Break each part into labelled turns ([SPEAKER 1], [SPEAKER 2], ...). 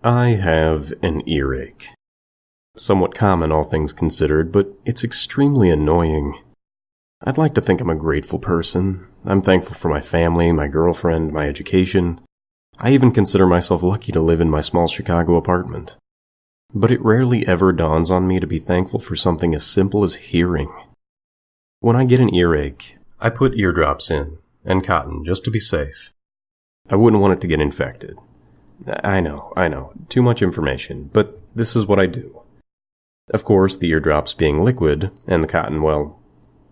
[SPEAKER 1] I have an earache. Somewhat common, all things considered, but it's extremely annoying. I'd like to think I'm a grateful person. I'm thankful for my family, my girlfriend, my education. I even consider myself lucky to live in my small Chicago apartment. But it rarely ever dawns on me to be thankful for something as simple as hearing. When I get an earache, I put eardrops in, and cotton, just to be safe. I wouldn't want it to get infected. I know, too much information, but this is what I do. Of course, the eardrops being liquid, and the cotton, well,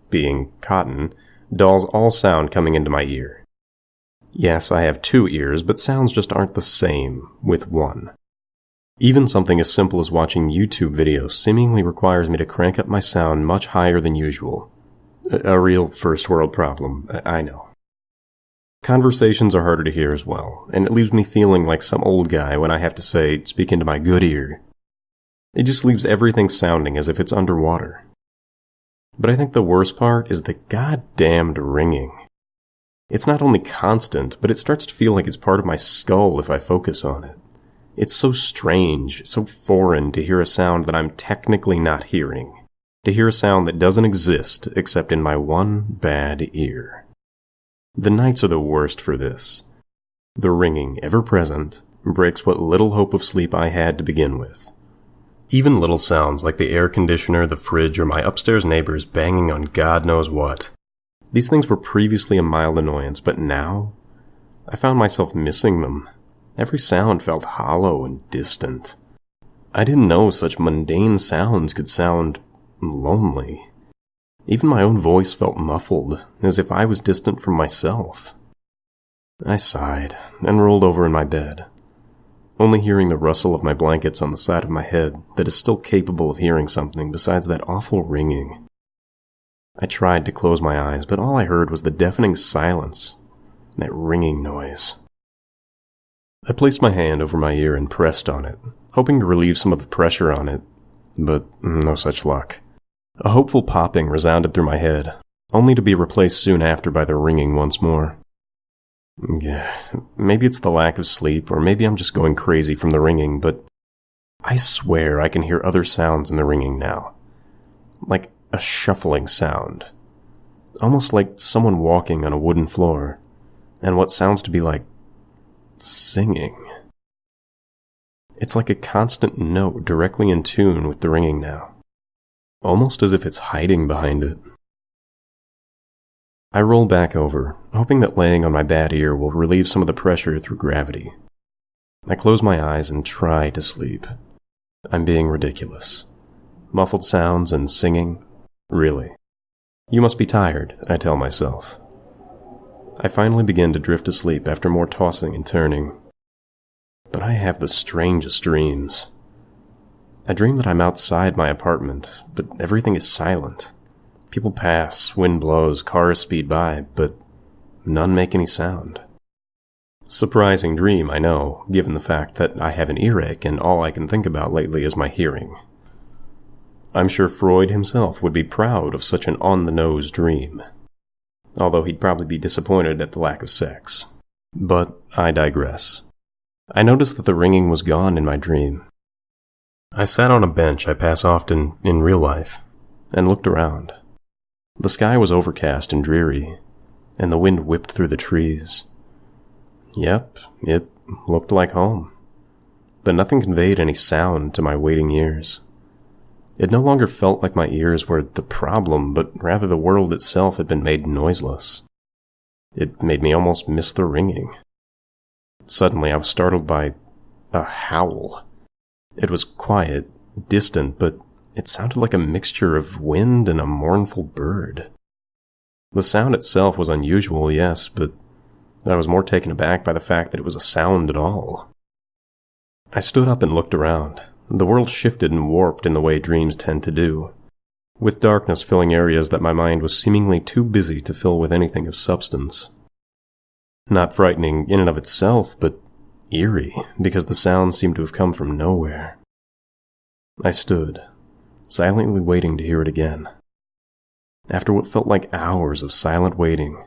[SPEAKER 1] being cotton, dulls all sound coming into my ear. Yes, I have 2 ears, but sounds just aren't the same with one. Even something as simple as watching YouTube videos seemingly requires me to crank up my sound much higher than usual. A real first world problem, I know. Conversations are harder to hear as well, and it leaves me feeling like some old guy when I have to say, speak into my good ear. It just leaves everything sounding as if it's underwater. But I think the worst part is the goddamned ringing. It's not only constant, but it starts to feel like it's part of my skull if I focus on it. It's so strange, so foreign to hear a sound that I'm technically not hearing. To hear a sound that doesn't exist except in my one bad ear. The nights are the worst for this. The ringing, ever present, breaks what little hope of sleep I had to begin with. Even little sounds like the air conditioner, the fridge, or my upstairs neighbors banging on God knows what. These things were previously a mild annoyance, but now, I found myself missing them. Every sound felt hollow and distant. I didn't know such mundane sounds could sound lonely. Even my own voice felt muffled, as if I was distant from myself. I sighed, and rolled over in my bed, only hearing the rustle of my blankets on the side of my head that is still capable of hearing something besides that awful ringing. I tried to close my eyes, but all I heard was the deafening silence, that ringing noise. I placed my hand over my ear and pressed on it, hoping to relieve some of the pressure on it, but no such luck. A hopeful popping resounded through my head, only to be replaced soon after by the ringing once more. Yeah, maybe it's the lack of sleep, or maybe I'm just going crazy from the ringing, but I swear I can hear other sounds in the ringing now. Like a shuffling sound. Almost like someone walking on a wooden floor, and what sounds to be like singing. It's like a constant note directly in tune with the ringing now. Almost as if it's hiding behind it. I roll back over, hoping that laying on my bad ear will relieve some of the pressure through gravity. I close my eyes and try to sleep. I'm being ridiculous. Muffled sounds and singing? Really? You must be tired, I tell myself. I finally begin to drift asleep after more tossing and turning. But I have the strangest dreams. I dream that I'm outside my apartment, but everything is silent. People pass, wind blows, cars speed by, but none make any sound. Surprising dream, I know, given the fact that I have an earache and all I can think about lately is my hearing. I'm sure Freud himself would be proud of such an on-the-nose dream, although he'd probably be disappointed at the lack of sex. But I digress. I noticed that the ringing was gone in my dream. I sat on a bench I pass often in real life, and looked around. The sky was overcast and dreary, and the wind whipped through the trees. Yep, it looked like home, but nothing conveyed any sound to my waiting ears. It no longer felt like my ears were the problem, but rather the world itself had been made noiseless. It made me almost miss the ringing. Suddenly I was startled by a howl. It was quiet, distant, but it sounded like a mixture of wind and a mournful bird. The sound itself was unusual, yes, but I was more taken aback by the fact that it was a sound at all. I stood up and looked around. The world shifted and warped in the way dreams tend to do, with darkness filling areas that my mind was seemingly too busy to fill with anything of substance. Not frightening in and of itself, but eerie, because the sound seemed to have come from nowhere. I stood, silently waiting to hear it again. After what felt like hours of silent waiting,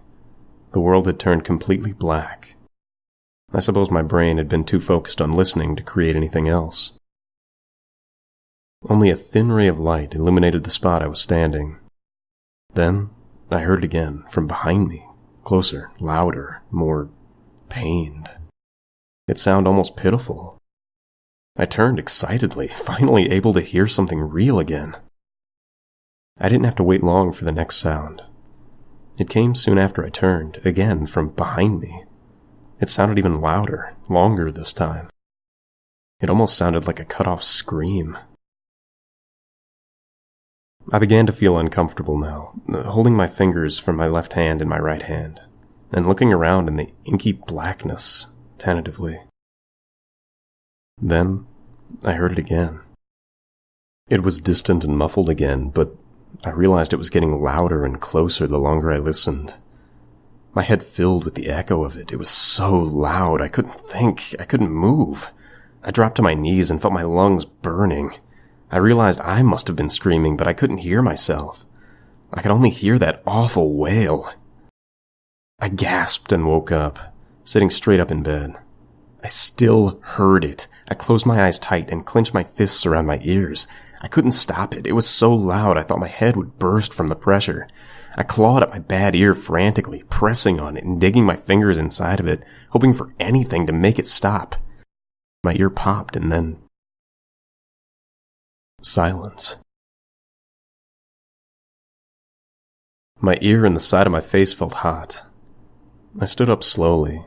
[SPEAKER 1] the world had turned completely black. I suppose my brain had been too focused on listening to create anything else. Only a thin ray of light illuminated the spot I was standing. Then I heard it again, from behind me, closer, louder, more pained. It sounded almost pitiful. I turned excitedly, finally able to hear something real again. I didn't have to wait long for the next sound. It came soon after I turned, again from behind me. It sounded even louder, longer this time. It almost sounded like a cut-off scream. I began to feel uncomfortable now, holding my fingers from my left hand in my right hand, and looking around in the inky blackness, tentatively. Then I heard it again. It was distant and muffled again, but I realized it was getting louder and closer the longer I listened. My head filled with the echo of it. It was so loud, I couldn't think, I couldn't move. I dropped to my knees and felt my lungs burning. I realized I must have been screaming, but I couldn't hear myself. I could only hear that awful wail. I gasped and woke up, sitting straight up in bed. I still heard it. I closed my eyes tight and clenched my fists around my ears. I couldn't stop it. It was so loud I thought my head would burst from the pressure. I clawed at my bad ear frantically, pressing on it and digging my fingers inside of it, hoping for anything to make it stop. My ear popped and then silence. My ear and the side of my face felt hot. I stood up slowly,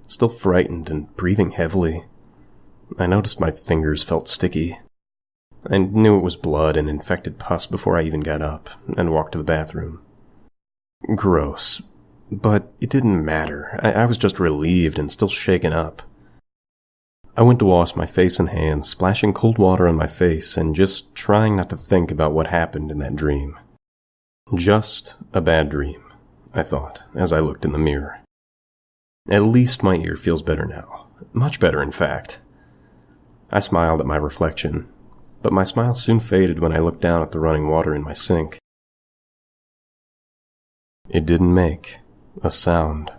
[SPEAKER 1] still frightened and breathing heavily. I noticed my fingers felt sticky. I knew it was blood and infected pus before I even got up and walked to the bathroom. Gross, but it didn't matter. I was just relieved and still shaken up. I went to wash my face and hands, splashing cold water on my face and just trying not to think about what happened in that dream. Just a bad dream, I thought, as I looked in the mirror. At least my ear feels better now. Much better, in fact. I smiled at my reflection, but my smile soon faded when I looked down at the running water in my sink. It didn't make a sound.